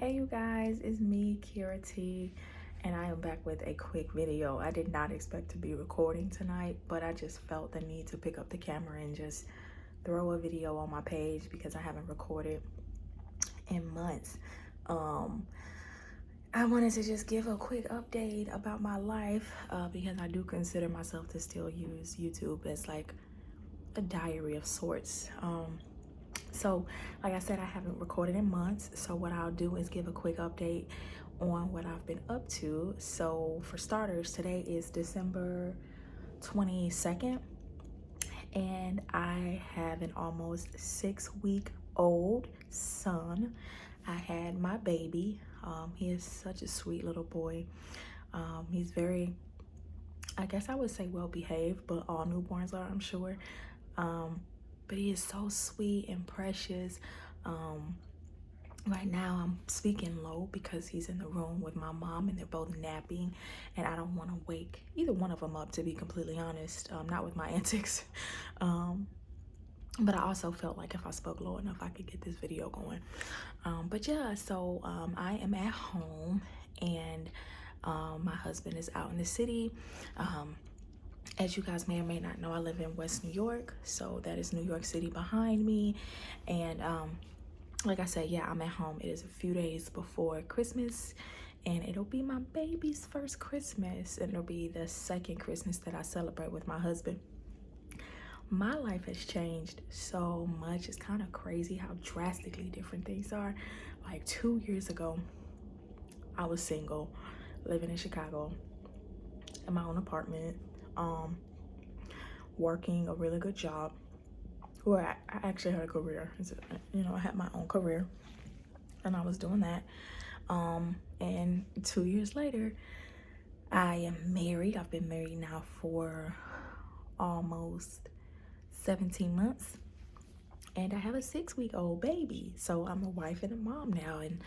Hey you guys, it's me, Kira T, and I am back with a quick video. I did not expect to be recording tonight, but I just felt the need to pick up the camera and just throw a video on my page because I haven't recorded in months. I wanted to just give a quick update about my life because I do consider myself to still use YouTube as like a diary of sorts. So like I said, I haven't recorded in months, so what I'll do is give a quick update on what I've been up to. So for starters, today is December 22nd, and I have an almost 6-week-old son. I had my baby. He is such a sweet little boy. He's very, I guess I would say, well behaved, but all newborns are, I'm sure. But he is so sweet and precious. Right now I'm speaking low because he's in the room with my mom and they're both napping, and I don't want to wake either one of them up, to be completely honest. Not with my antics. But I also felt like if I spoke low enough I could get this video going. But yeah, so I am at home, and my husband is out in the city. As you guys may or may not know, I live in West New York, so that is New York City behind me. And like I said, yeah, I'm at home. It is a few days before Christmas, and it'll be my baby's first Christmas, and it'll be the second Christmas that I celebrate with my husband. My life has changed so much. It's kind of crazy how drastically different things are. Like 2 years ago, I was single, living in Chicago, in my own apartment, working a really good job. Well, I actually had a career. You know, I had my own career, and I was doing that. And 2 years later, I am married. I've been married now for almost 17 months, and I have a 6-week-old baby. So I'm a wife and a mom now, and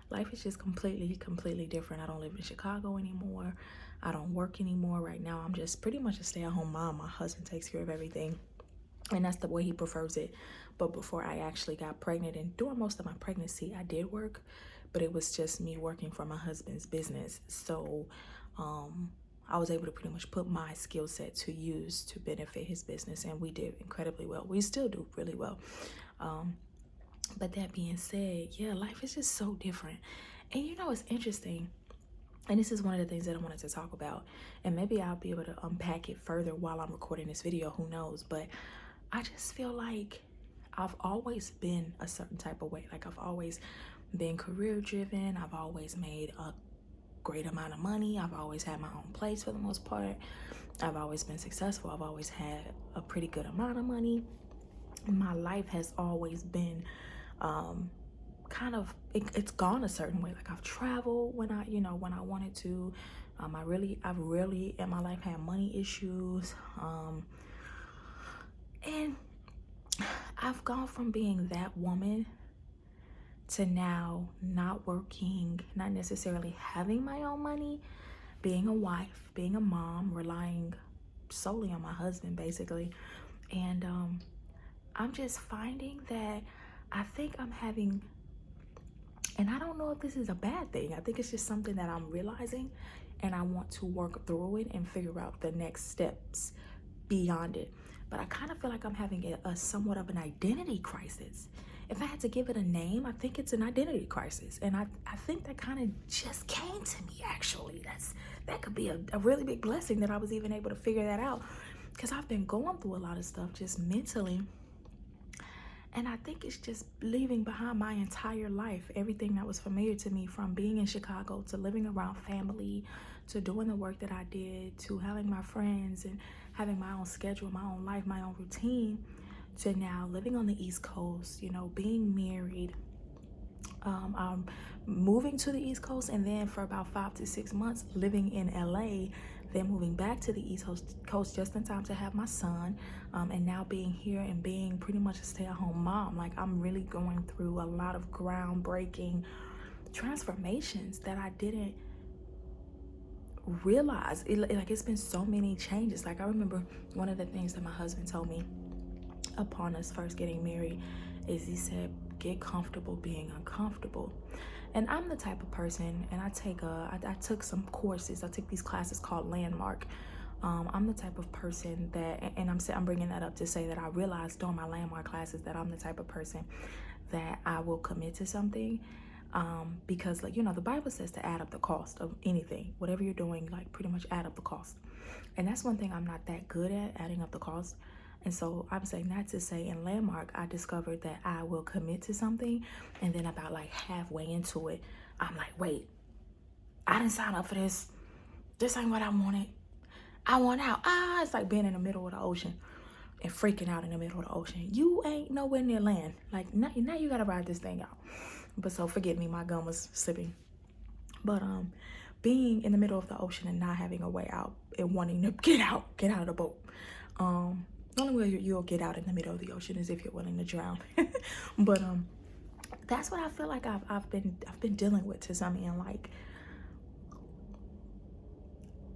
life is just completely different. I don't live in Chicago anymore. I don't work anymore. Right now I'm just pretty much a stay-at-home mom. My husband takes care of everything, and that's the way he prefers it. But before I actually got pregnant, and during most of my pregnancy, I did work, but it was just me working for my husband's business. So I was able to pretty much put my skill set to use to benefit his business, and we did incredibly well. We still do really well. But that being said, yeah, life is just so different. And you know, it's interesting, and this is one of the things that I wanted to talk about, and maybe I'll be able to unpack it further while I'm recording this video, who knows. But I just feel like I've always been a certain type of way. Like, I've always been career driven. I've always made a great amount of money. I've always had my own place for the most part. I've always been successful. I've always had a pretty good amount of money. My life has always been kind of, it's gone a certain way. Like, I've traveled when I, when I wanted to. I've really in my life had money issues. And I've gone from being that woman to now not working, not necessarily having my own money, being a wife, being a mom, relying solely on my husband basically. And I'm just finding that I think I'm having, and I don't know if this is a bad thing, I think it's just something that I'm realizing, and I want to work through it and figure out the next steps beyond it. But I kind of feel like I'm having a somewhat of an identity crisis. If I had to give it a name, I think it's an identity crisis. And I think that kind of just came to me, actually. That could be a really big blessing that I was even able to figure that out, because I've been going through a lot of stuff just mentally. And I think it's just leaving behind my entire life, everything that was familiar to me, from being in Chicago to living around family, to doing the work that I did, to having my friends and having my own schedule, my own life, my own routine, to now living on the East Coast, being married. I'm moving to the East Coast, and then for about 5 to 6 months living in LA, then moving back to the East Coast just in time to have my son, and now being here and being pretty much a stay-at-home mom. Like, I'm really going through a lot of groundbreaking transformations that I didn't realize. It's been so many changes. Like, I remember one of the things that my husband told me upon us first getting married is he said, get comfortable being uncomfortable. And I'm the type of person, and I took some courses. I took these classes called Landmark. I'm the type of person that, and I'm bringing that up to say that I realized during my Landmark classes that I'm the type of person that I will commit to something, because, like, the Bible says to add up the cost of anything, whatever you're doing, like, pretty much add up the cost. And that's one thing I'm not that good at, adding up the cost. And so I'm saying that to say, in Landmark, I discovered that I will commit to something, and then about like halfway into it, I'm like, wait, I didn't sign up for this. This ain't what I wanted. I want out. It's like being in the middle of the ocean and freaking out in the middle of the ocean. You ain't nowhere near land. Like, now you gotta ride this thing out. But so forgive me, my gum was slipping. But being in the middle of the ocean and not having a way out and wanting to get out of the boat. The only way you'll get out in the middle of the ocean is if you're willing to drown. But that's what I feel like I've been dealing with to some end. Like,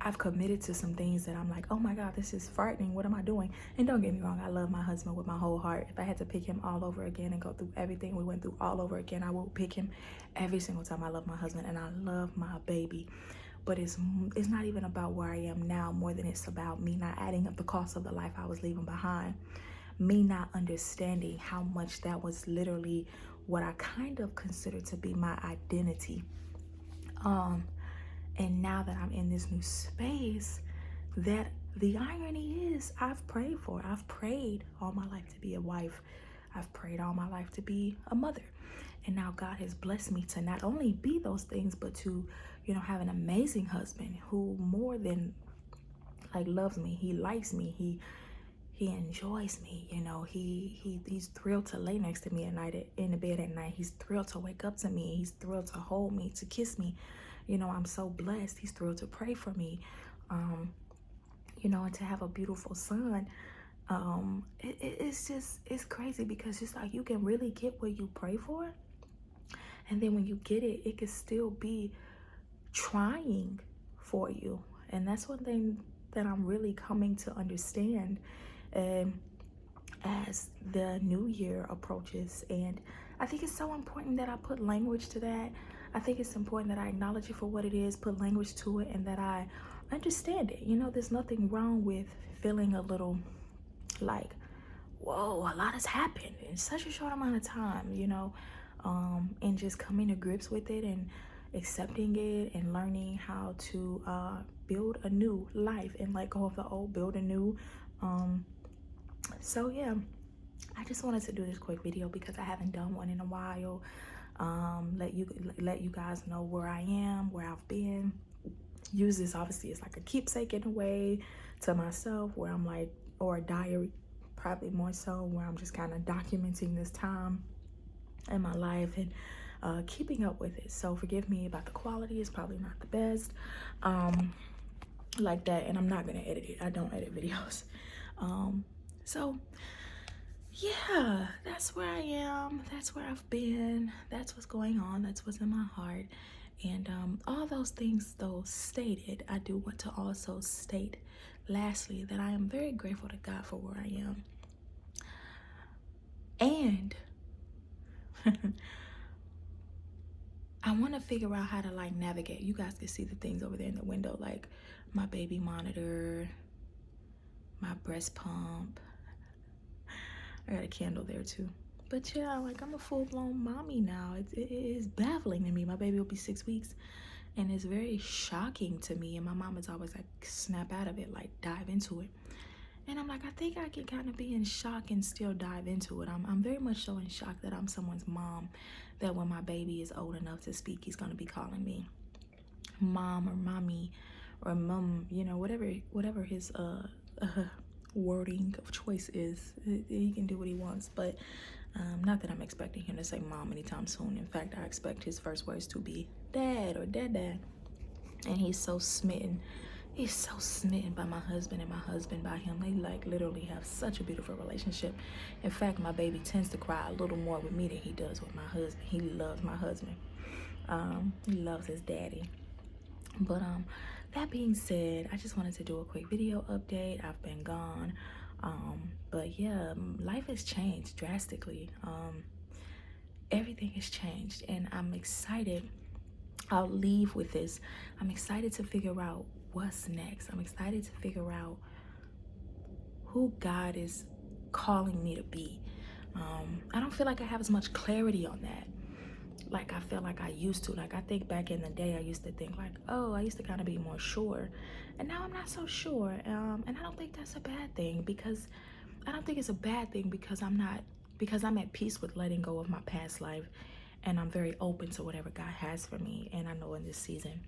I've committed to some things that I'm like, oh my God, this is frightening. What am I doing? And don't get me wrong, I love my husband with my whole heart. If I had to pick him all over again and go through everything we went through all over again, I will pick him every single time. I love my husband and I love my baby. But it's not even about where I am now more than it's about me not adding up the cost of the life I was leaving behind. Me not understanding how much that was literally what I kind of consider to be my identity. And now that I'm in this new space, that the irony is I've prayed all my life to be a wife. I've prayed all my life to be a mother. And now God has blessed me to not only be those things, but to, have an amazing husband who more than like loves me. He likes me. He enjoys me. He's thrilled to lay next to me at night, in the bed at night. He's thrilled to wake up to me. He's thrilled to hold me, to kiss me. I'm so blessed. He's thrilled to pray for me. And to have a beautiful son. It's crazy because it's like you can really get what you pray for. And then when you get it, it can still be trying for you. And that's one thing that I'm really coming to understand as the new year approaches. And I think it's so important that I put language to that. I think it's important that I acknowledge it for what it is, put language to it, and that I understand it. There's nothing wrong with feeling a little like, whoa, a lot has happened in such a short amount of time, and just coming to grips with it and accepting it and learning how to build a new life and let go of the old, build a new. So yeah, I just wanted to do this quick video because I haven't done one in a while. Let you guys know where I am, where I've been. Use this obviously as like a keepsake in a way to myself, where I'm like, or a diary, probably more so, where I'm just kind of documenting this time in my life and keeping up with it. So forgive me about the quality. It's probably not the best like that, and I'm not gonna edit it. I don't edit videos. So yeah, that's where I am. That's where I've been. That's what's going on. That's what's in my heart. And all those things, though, stated, I do want to also state, lastly, that I am very grateful to God for where I am. And I want to figure out how to like navigate. You guys can see the things over there in the window, like my baby monitor, my breast pump. I got a candle there too. But yeah, like I'm a full-blown mommy now. It is baffling to me. My baby will be 6 weeks, and it's very shocking to me. And my mom is always like, snap out of it, like dive into it. And I'm like, I think I can kind of be in shock and still dive into it. I'm very much so in shock that I'm someone's mom, that when my baby is old enough to speak, he's gonna be calling me mom or mommy or mom, whatever his wording of choice is. He can do what he wants, but not that I'm expecting him to say mom anytime soon. In fact, I expect his first words to be dad or dad. And he's so smitten by my husband and my husband by him. They like literally have such a beautiful relationship. In fact, my baby tends to cry a little more with me than he does with my husband. He loves my husband. He loves his daddy. But that being said, I just wanted to do a quick video update. I've been gone. But yeah, life has changed drastically. everything has changed, and I'm excited. I'll leave with this. I'm excited to figure out what's next. I'm excited to figure out who God is calling me to be. I don't feel like I have as much clarity on that. Like I feel like I used to. Like I think back in the day, I used to think like, oh, I used to kind of be more sure, and now I'm not so sure. And I don't think that's a bad thing, because I don't think it's a bad thing because I'm at peace with letting go of my past life, and I'm very open to whatever God has for me. And I know in this season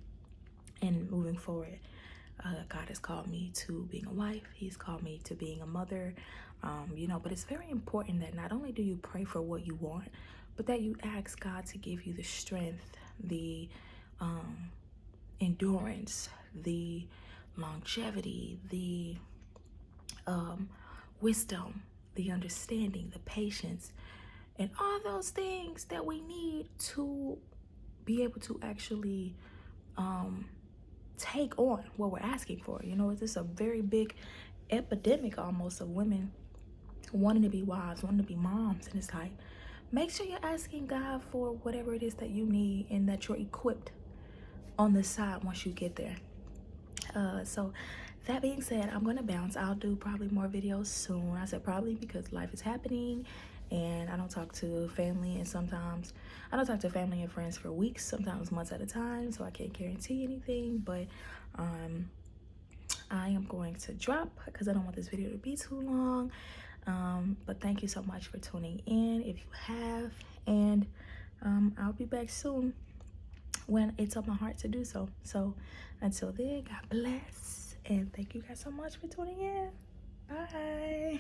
and moving forward, God has called me to being a wife. He's called me to being a mother. But it's very important that not only do you pray for what you want, but that you ask God to give you the strength, the endurance, the longevity, the wisdom, the understanding, the patience, and all those things that we need to be able to actually take on what we're asking for. It's just a very big epidemic almost of women wanting to be wives, wanting to be moms. And it's like, make sure you're asking God for whatever it is that you need, and that you're equipped on the side once you get there. So that being said, I'm gonna bounce. I'll do probably more videos soon. I said probably because life is happening, and I don't talk to family, and sometimes I don't talk to family and friends for weeks, sometimes months at a time, so I can't guarantee anything. But I am going to drop because I don't want this video to be too long. But thank you so much for tuning in if you have, and I'll be back soon when it's on my heart to do so. So until then, God bless, and thank you guys so much for tuning in. Bye.